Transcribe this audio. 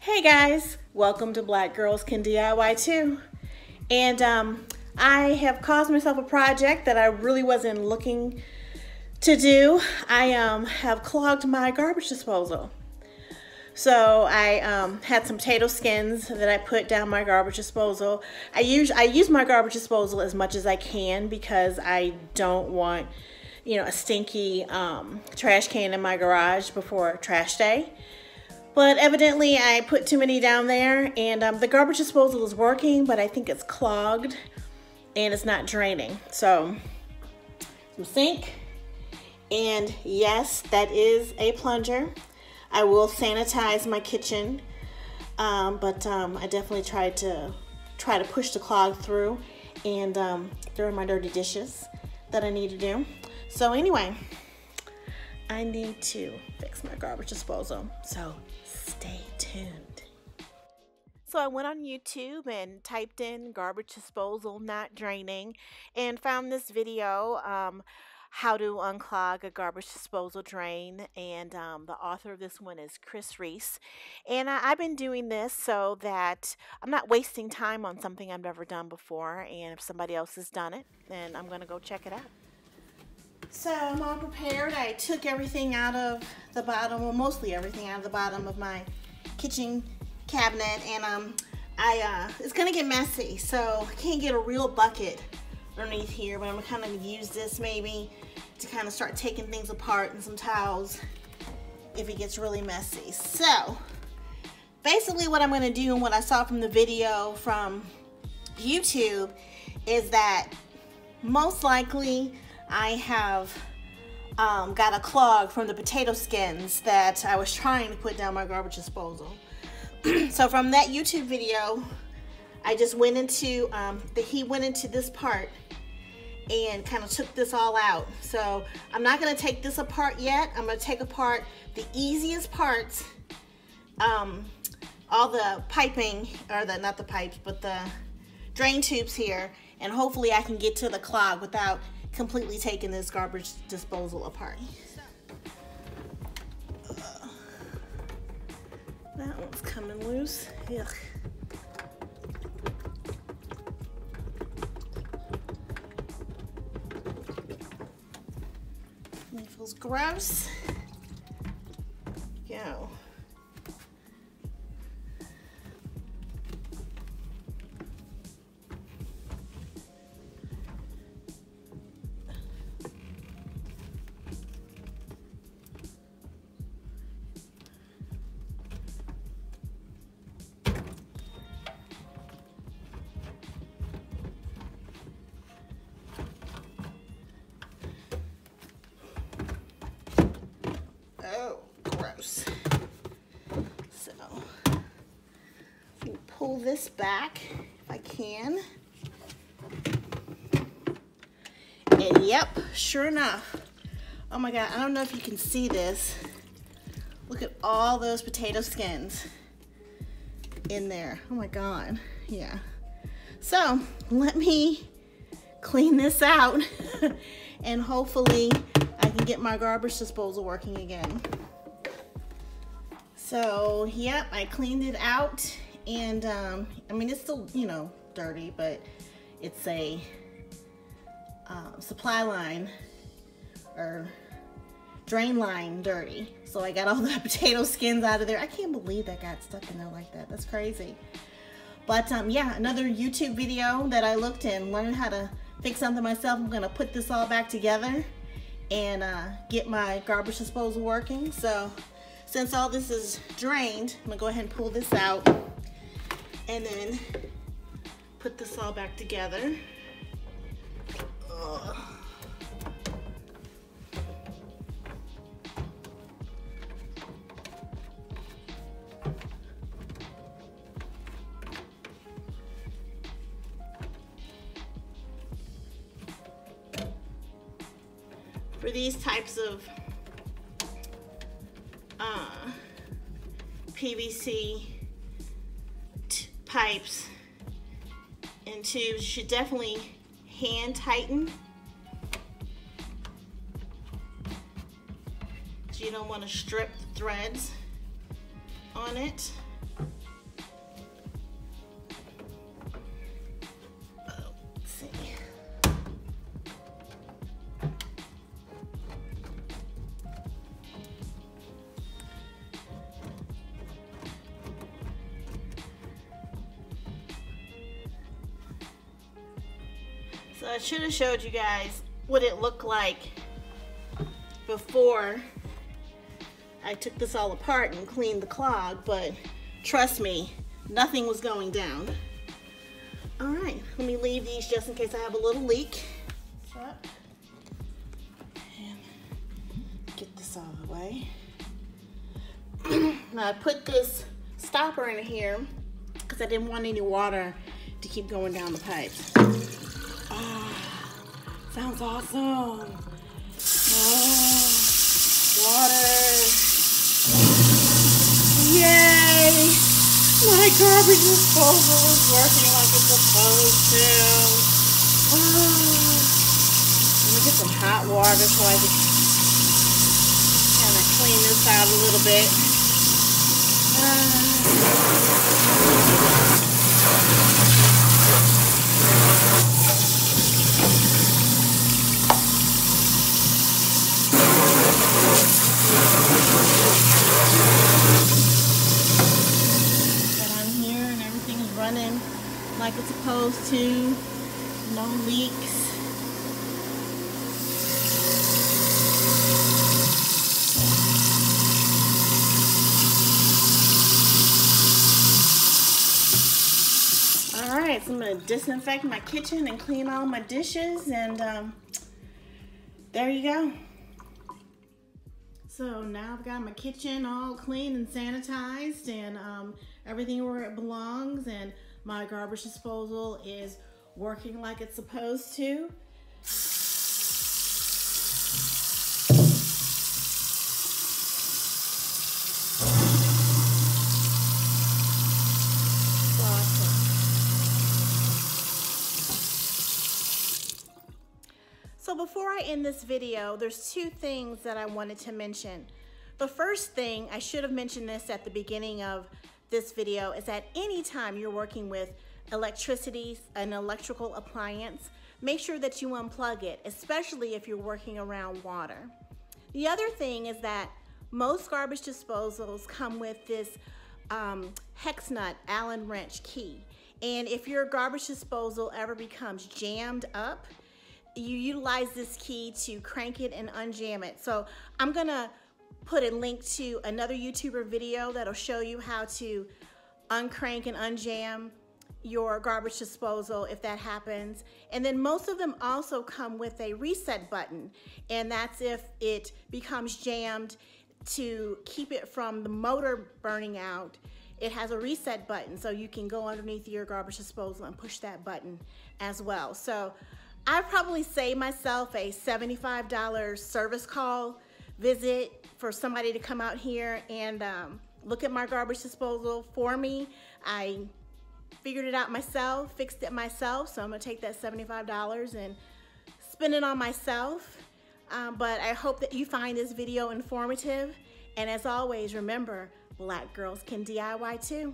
Hey guys, welcome to Black Girls Can DIY Too. And I have caused myself a project that I really wasn't looking to do. I have clogged my garbage disposal. So I had some potato skins that I put down my garbage disposal. I use my garbage disposal as much as I can because I don't want, a stinky trash can in my garage before trash day. But evidently I put too many down there, and the garbage disposal is working, but I think it's clogged and it's not draining. So some sink, and yes, that is a plunger. I will sanitize my kitchen, but I definitely try to push the clog through and throw in my dirty dishes that I need to do. So anyway, I need to fix my garbage disposal, so stay tuned. So I went on YouTube and typed in garbage disposal not draining and found this video, how to unclog a garbage disposal drain, and the author of this one is Chris Reese. And I've been doing this so that I'm not wasting time on something I've never done before, and if somebody else has done it, then I'm going to go check it out. So I'm all prepared. I took everything out of the bottom, well, mostly everything out of the bottom of my kitchen cabinet, and it's gonna get messy, so I can't get a real bucket underneath here, but I'm gonna kind of use this maybe to kind of start taking things apart, and some towels if it gets really messy. So basically what I'm gonna do, and what I saw from the video from YouTube, is that most likely I have got a clog from the potato skins that I was trying to put down my garbage disposal. So from that YouTube video, I just went into, he went into this part and kind of took this all out. So I'm not gonna take this apart yet. I'm gonna take apart the easiest parts, all the piping, or not the pipes, but the drain tubes here, and hopefully I can get to the clog without completely taking this garbage disposal apart. That one's coming loose. Yuck. It feels gross. Go. Oh, gross. So, let me pull this back if I can. And yep, sure enough. Oh my God, I don't know if you can see this. Look at all those potato skins in there. Oh my God, yeah. So, let me clean this out and hopefully I can get my garbage disposal working again. So, yep, I cleaned it out, and I mean, it's still, dirty, but it's a supply line or drain line dirty. So I got all the potato skins out of there. I can't believe that got stuck in there like that. That's crazy. But yeah, another YouTube video that I looked and learned how to fix something myself. I'm gonna put this all back together and get my garbage disposal working. So since all this is drained, I'm gonna go ahead and pull this out and then put this all back together. Ugh. For these types of PVC pipes and tubes, you should definitely hand tighten. So you don't want to strip the threads on it. Let's see. So I should have showed you guys what it looked like before I took this all apart and cleaned the clog, but trust me, nothing was going down. All right, let me leave these just in case I have a little leak. Up. And get this out of the way. Now I put this stopper in here because I didn't want any water to keep going down the pipe. Sounds awesome. Oh, water. Yay! My garbage disposal is working like it's supposed to. Oh. Let me get some hot water so I can kind of clean this out a little bit. Like it's supposed to, no leaks. All right, so I'm gonna disinfect my kitchen and clean all my dishes, and there you go. So now I've got my kitchen all clean and sanitized, and everything where it belongs, and my garbage disposal is working like it's supposed to. Awesome. So before I end this video, there's two things that I wanted to mention. The first thing, I should have mentioned this at the beginning of this video, is that anytime you're working with electricity, an electrical appliance, make sure that you unplug it, especially if you're working around water. The other thing is that most garbage disposals come with this hex nut Allen wrench key. And if your garbage disposal ever becomes jammed up, you utilize this key to crank it and unjam it. So I'm gonna put a link to another YouTuber video that'll show you how to uncrank and unjam your garbage disposal if that happens. And then most of them also come with a reset button, and that's if it becomes jammed, to keep it from the motor burning out. It has a reset button, so you can go underneath your garbage disposal and push that button as well. So I probably saved myself a $75 service call visit for somebody to come out here and look at my garbage disposal for me. I figured it out myself, fixed it myself, so I'm gonna take that $75 and spend it on myself. But I hope that you find this video informative. And as always, remember, Black girls can DIY too.